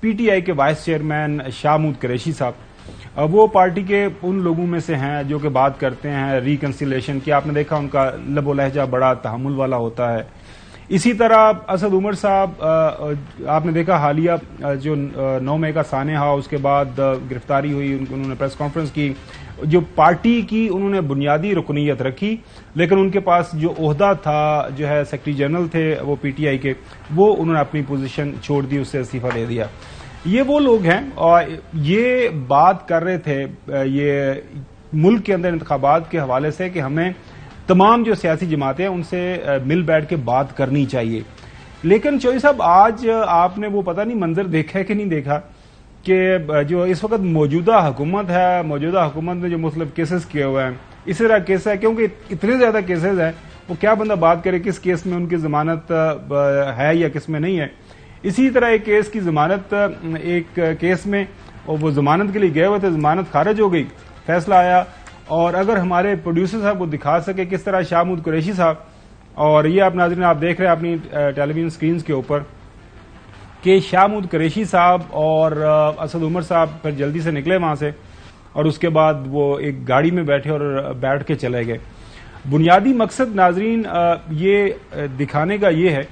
پی T آئی کے vice chairman Shah Mahmood Qureshi صاحب، وہ پارٹی کے ان لوگوں میں سے ہیں جو کہ بات کرتے ہیں ریکنسیلیشن کی. آپ نے دیکھا ان کا لب و لہجہ بڑا تحمل والا ہوتا ہے. اسی طرح اسد عمر صاحب، آپ نے دیکھا حالیہ جو 9 مئی کا سانحہ، اس کے بعد گرفتاری ہوئی، انہوں نے پریس کانفرنس کی، جو پارٹی کی انہوں نے بنیادی رکنیت رکھی، لیکن ان کے پاس جو عہدہ تھا، جو ہے سیکرٹری جنرل تھے وہ پی ٹی آئی کے، وہ انہوں نے اپنی پوزیشن چھوڑ دی، اس سے استعفیٰ دے دیا. یہ وہ لوگ ہیں اور یہ بات کر رہے تھے یہ ملک کے اندر انتخابات کے حوالے سے کہ ہمیں تمام جو سیاسی جماعتیں ہیں ان سے مل بیٹھ کے بات کرنی چاہیے. لیکن چوہدری صاحب، آج آپ نے وہ پتہ نہیں منظر دیکھا ہے کہ نہیں دیکھا کہ جو اس وقت موجودہ حکومت ہے، موجودہ حکومت نے جو مختلف کیسز کیے ہوئے ہیں، اسی طرح کیس ہے، کیونکہ اتنے زیادہ کیسز ہیں، وہ کیا بندہ بات کرے کس کیس میں ان کی ضمانت ہے یا کس میں نہیں ہے. اسی طرح ایک کیس کی ضمانت، ایک کیس میں وہ ضمانت کے لیے گئے ہوئے تھے، ضمانت خارج ہو گئی، فیصلہ آیا. اور اگر ہمارے پروڈیوسر صاحب کو دکھا سکے کس طرح شاہ محمود قریشی صاحب، اور یہ آپ ناظرین آپ دیکھ رہے ہیں اپنی ٹیلی ویژن سکرینز کے اوپر کہ شاہ محمود قریشی صاحب اور اسد عمر صاحب پھر جلدی سے نکلے وہاں سے، اور اس کے بعد وہ ایک گاڑی میں بیٹھے اور بیٹھ کے چلے گئے. بنیادی مقصد ناظرین یہ دکھانے کا یہ ہے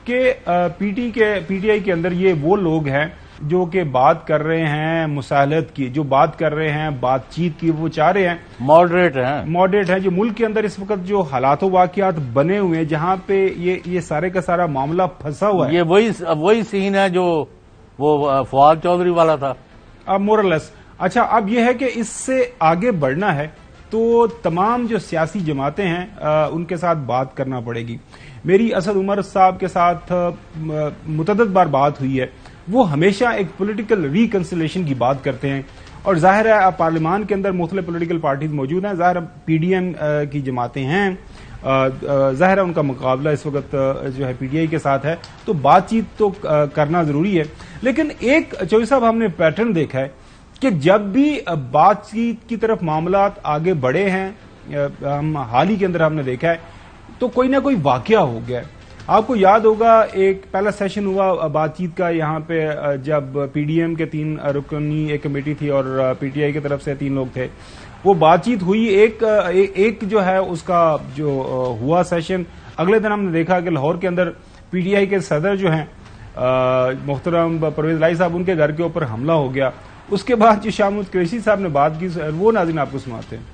کہ پی ٹی آئی کے اندر یہ وہ لوگ ہیں جو کہ بات کر رہے ہیں مسالحت کی، جو بات کر رہے ہیں بات چیت کی، وہ چاہ رہے ہیں ماڈریٹ ہیں. جو ملک کے اندر اس وقت جو حالات و واقعات بنے ہوئے ہیں، جہاں پہ یہ سارے کا سارا معاملہ پھنسا ہوا ہے، یہ وہی سین ہے جو وہ فواد چودھری والا تھا اب مورلیس. اچھا، اب یہ ہے کہ اس سے آگے بڑھنا ہے تو تمام جو سیاسی جماعتیں ہیں ان کے ساتھ بات کرنا پڑے گی. میری اسد عمر صاحب کے ساتھ متعدد بار بات ہوئی ہے، وہ ہمیشہ ایک پولیٹیکل ریکنسیلیشن کی بات کرتے ہیں، اور ظاہر ہے اب پارلیمان کے اندر مختلف پولیٹیکل پارٹیز موجود ہیں، ظاہر پی ڈی ایم کی جماعتیں ہیں، ظاہر ہے ان کا مقابلہ اس وقت جو ہے پی ٹی آئی کے ساتھ ہے، تو بات چیت تو کرنا ضروری ہے. لیکن ایک چودھری صاحب ہم نے پیٹرن دیکھا ہے کہ جب بھی بات چیت کی طرف معاملات آگے بڑھے ہیں، ہم حال ہی کے اندر ہم نے دیکھا ہے تو کوئی نہ کوئی واقعہ ہو گیا ہے. آپ کو یاد ہوگا ایک پہلا سیشن ہوا بات چیت کا یہاں پہ، جب پی ڈی ایم کے 3 رکنی ایک کمیٹی تھی اور پی ٹی آئی کی طرف سے 3 لوگ تھے، وہ بات چیت ہوئی. ایک جو ہے اس کا جو ہوا سیشن، اگلے دن ہم نے دیکھا کہ لاہور کے اندر پی ٹی آئی کے صدر جو ہیں محترم پرویز الہی صاحب، ان کے گھر کے اوپر حملہ ہو گیا. اس کے بعد جو شاہ محمود قریشی صاحب نے بات کی، وہ ناظرین آپ کو سناتے ہیں.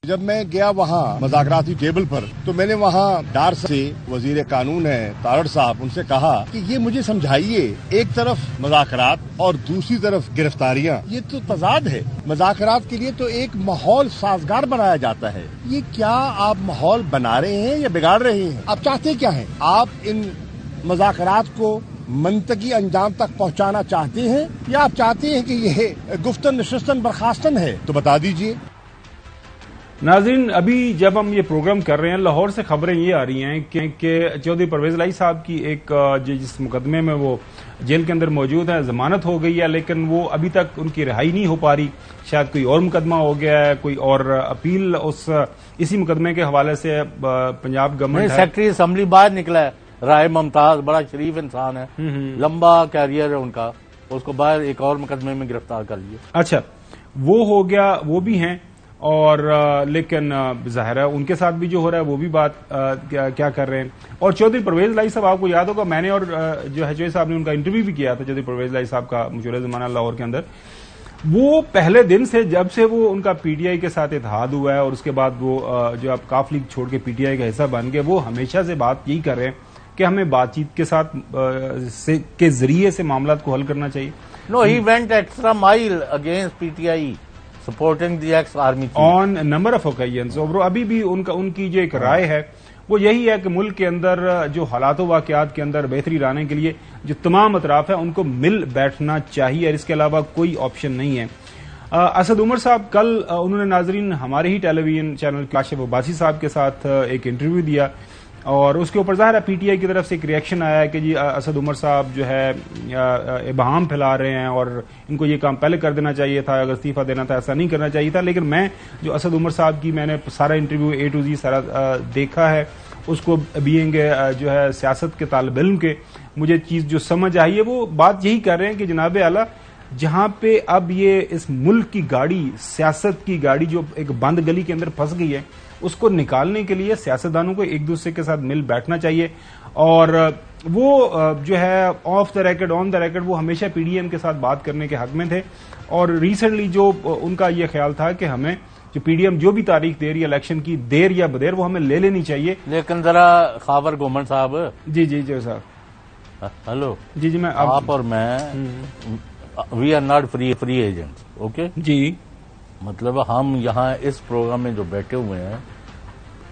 جب میں گیا وہاں مذاکراتی ٹیبل پر تو میں نے وہاں ڈار سے وزیر قانون ہے تارڑ صاحب، ان سے کہا کہ یہ مجھے سمجھائیے، ایک طرف مذاکرات اور دوسری طرف گرفتاریاں، یہ تو تضاد ہے. مذاکرات کے لیے تو ایک ماحول سازگار بنایا جاتا ہے، یہ کیا آپ ماحول بنا رہے ہیں یا بگاڑ رہے ہیں؟ آپ چاہتے کیا ہیں؟ آپ ان مذاکرات کو منطقی انجام تک پہنچانا چاہتے ہیں یا آپ چاہتے ہیں کہ یہ گفتن نشستن برخاستن ہے؟ تو بتا دیجئے. ناظرین، ابھی جب ہم یہ پروگرام کر رہے ہیں، لاہور سے خبریں یہ آ رہی ہیں کہ چودھری پرویز الہی صاحب کی ایک جس مقدمے میں وہ جیل کے اندر موجود ہیں، ضمانت ہو گئی ہے، لیکن وہ ابھی تک ان کی رہائی نہیں ہو پا رہی. شاید کوئی اور مقدمہ ہو گیا ہے، کوئی اور اپیل اسی مقدمے کے حوالے سے پنجاب گورنمنٹ. سیکرٹری اسمبلی باہر نکلا ہے، رائے ممتاز، بڑا شریف انسان ہے، لمبا کیریئر ہے ان کا، اس کو باہر ایک اور مقدمے میں گرفتار کر لیا. اچھا، وہ ہو گیا، وہ بھی ہیں. اور لیکن ظاہر ہے ان کے ساتھ بھی جو ہو رہا ہے وہ بھی بات کیا کر رہے ہیں. اور چودھری پرویز الہی صاحب، آپ کو یاد ہوگا میں نے اور جو ہے چودھری صاحب نے ان کا انٹرویو بھی کیا تھا، چودھری پرویز الہی صاحب کا مشہور زمانہ لاہور کے اندر. وہ پہلے دن سے جب سے وہ ان کا پی ٹی آئی کے ساتھ اتحاد ہوا ہے اور اس کے بعد وہ جو اب کاف لیگ چھوڑ کے پی ٹی آئی کا حصہ بن گئے، وہ ہمیشہ سے بات یہی کر رہے ہیں کہ ہمیں بات چیت کے ساتھ کے ذریعے سے معاملات کو حل کرنا چاہیے. No, he went extra mile against PTI. supporting the ex-army chief. on a number of occasions. اور ابھی بھی ان کی جو ایک رائے ہے وہ یہی ہے کہ ملک کے اندر جو حالات و واقعات کے اندر بہتری لانے کے لیے جو تمام اطراف ہیں ان کو مل بیٹھنا چاہیے، اور اس کے علاوہ کوئی آپشن نہیں ہے. اسد عمر صاحب کل انہوں نے ناظرین ہمارے ہی ٹیلی ویژن چینل کاشف عباسی صاحب کے ساتھ ایک انٹرویو دیا، اور اس کے اوپر ظاہر ہے پی ٹی آئی کی طرف سے ایک ریئیکشن آیا ہے کہ جی اسد عمر صاحب جو ہے ابہام پھیلا رہے ہیں اور ان کو یہ کام پہلے کر دینا چاہیے تھا، اگر استعفیٰ دینا تھا ایسا نہیں کرنا چاہیے تھا. لیکن میں جو اسد عمر صاحب کی میں نے سارا انٹرویو A to Z سارا دیکھا ہے، اس کو بینگ جو ہے سیاست کے طالب علم کے مجھے چیز جو سمجھ آئی ہے وہ بات یہی کر رہے ہیں کہ جناب اعلیٰ جہاں پہ اب یہ اس ملک کی گاڑی، سیاست کی گاڑی جو ایک بند گلی کے اندر پھنس گئی ہے، اس کو نکالنے کے لیے سیاستدانوں کو ایک دوسرے کے ساتھ مل بیٹھنا چاہیے، اور وہ جو ہے of the record on the record وہ ہمیشہ پی ڈی ایم کے ساتھ بات کرنے کے حق میں تھے، اور ریسنٹلی جو ان کا یہ خیال تھا کہ ہمیں جو پی ڈی ایم جو بھی تاریخ دے رہی ہے الیکشن کی، دیر یا بدیر، وہ ہمیں لے لینی چاہیے. لیکن ذرا خاور گومن صاحب، جی صاحب، ہلو، جی میں آپ اور میں we are not free agents, okay جی، مطلب ہم یہاں اس پروگرام میں جو بیٹھے ہوئے ہیں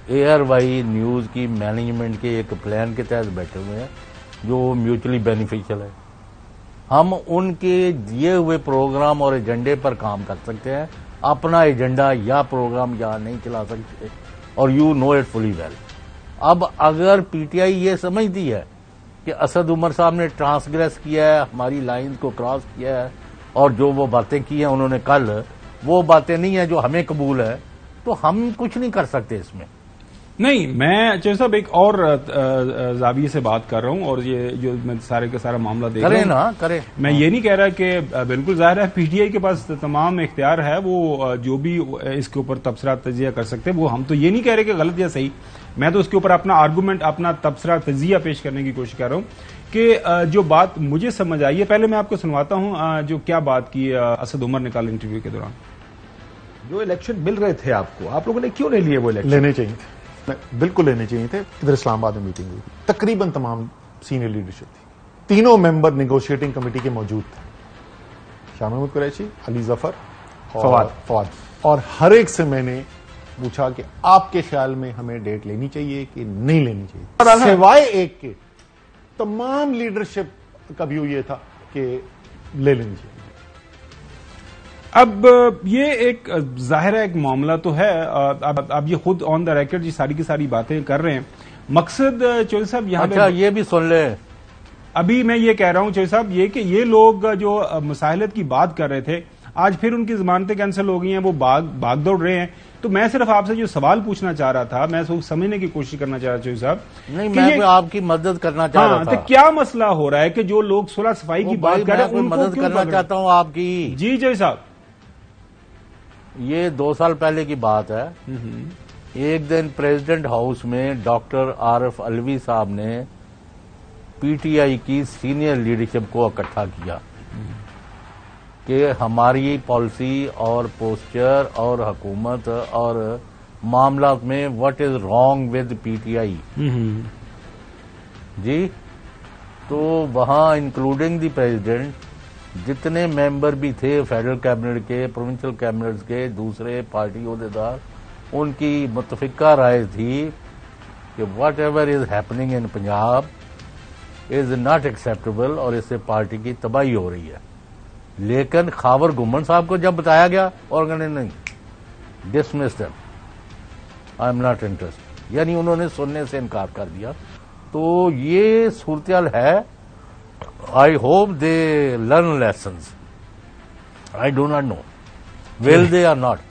اے آر وائی نیوز کی مینجمنٹ کے ایک پلان کے تحت بیٹھے ہوئے ہیں جو میوچلی بینیفیشل ہے. ہم ان کے دیے ہوئے پروگرام اور ایجنڈے پر کام کر سکتے ہیں، اپنا ایجنڈا یا پروگرام یہاں نہیں چلا سکتے، اور you know it fully well. اب اگر پی ٹی آئی یہ سمجھتی ہے کہ اسد عمر صاحب نے ٹرانسگریس کیا ہے، ہماری لائنز کو کراس کیا ہے، اور جو وہ باتیں کی ہیں انہوں نے کل، وہ باتیں نہیں ہیں جو ہمیں قبول ہے، تو ہم کچھ نہیں کر سکتے اس میں. نہیں، میں چوہدری صاحب ایک اور زاویے سے بات کر رہا ہوں، اور یہ جو میں سارے کا سارا معاملہ دیکھ رہا ہوں، کریں میں یہ نہیں کہہ رہا کہ بالکل ظاہر ہے پی ٹی آئی کے پاس تمام اختیار ہے، وہ جو بھی اس کے اوپر تبصرہ تجزیہ کر سکتے، وہ ہم تو یہ نہیں کہہ رہے کہ غلط یا صحیح، میں تو اس کے اوپر اپنا آرگومنٹ، اپنا تبصرہ تجزیہ پیش کرنے کی کوشش کر رہا ہوں کہ جو بات مجھے سمجھ آئی ہے. پہلے میں آپ کو سنواتا ہوں جو کیا بات کی اسد عمر نے کل انٹرویو کے دوران. جو الیکشن مل رہے تھے آپ کو، آپ لوگوں نے کیوں نہیں لیے وہ الیکشن؟ لینے چاہیے تھے، بالکل لینے چاہیے تھے. ادھر اسلام آباد میں میٹنگ ہوئی تھی، تقریباً تمام سینئر لیڈرشپ تھی، تینوں ممبر نیگوشیٹنگ کمیٹی کے موجود تھے، شاہ محمود قریشی، علی ظفر، فواد، اور ہر ایک سے میں نے پوچھا کہ آپ کے خیال میں ہمیں ڈیٹ لینی چاہیے کہ نہیں لینی چاہیے، سوائے ایک کے تمام لیڈرشپ کا ویو یہ تھا کہ لے لینی چاہیے. اب یہ ایک ظاہر ہے ایک معاملہ تو ہے، اب یہ خود آن دا ریکارڈ یہ ساری کی ساری باتیں کر رہے ہیں. مقصد چوہدری صاحب یہاں اچھا یہ بھی سن لیں، ابھی میں یہ کہہ رہا ہوں چوہدری صاحب یہ کہ یہ لوگ جو مساحلت کی بات کر رہے تھے آج پھر ان کی ضمانتیں کینسل ہو گئی ہیں، وہ بھاگ دوڑ رہے ہیں. تو میں صرف آپ سے جو سوال پوچھنا چاہ رہا تھا، میں سمجھنے کی کوشش کرنا چاہ رہا چوہدری صاحب، نہیں میں آپ کی مدد کرنا چاہ رہا تھا. تو کیا مسئلہ ہو رہا ہے کہ جو لوگ صلح صفائی کی بات کر رہے ہیں ان کو مدد کرنا چاہتا ہوں آپ کی. جی چوہدری صاحب، یہ 2 سال پہلے کی بات ہے. ایک دن پریزیڈنٹ ہاؤس میں ڈاکٹر عارف علوی صاحب نے پی ٹی آئی کی سینئر لیڈرشپ کو اکٹھا کیا کہ ہماری پالیسی اور پوسچر اور حکومت اور معاملات میں what is wrong with P T I. جی تو وہاں انکلوڈنگ دی پریزیڈنٹ جتنے ممبر بھی تھے فیڈرل کیبنٹ کے، پروونشل کیبنٹ کے، دوسرے پارٹی عہدیدار، ان کی متفقہ رائے تھی کہ what ever is happening in Punjab is not acceptable, اور اس سے پارٹی کی تباہی ہو رہی ہے. لیکن خاور گمن صاحب کو جب بتایا گیا اور کہنے نہیں، dismiss them, I am not interest, یعنی انہوں نے سننے سے انکار کر دیا. تو یہ صورتحال ہے. I hope they learn lessons. I do not know. Will they or not?